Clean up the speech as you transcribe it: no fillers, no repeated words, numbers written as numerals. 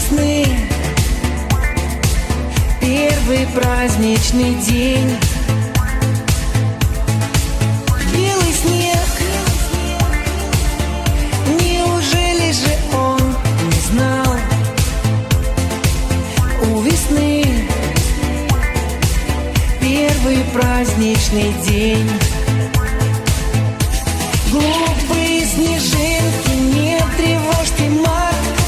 весны первый праздничный день. Белый снег, неужели же он не знал? У весны первый праздничный день.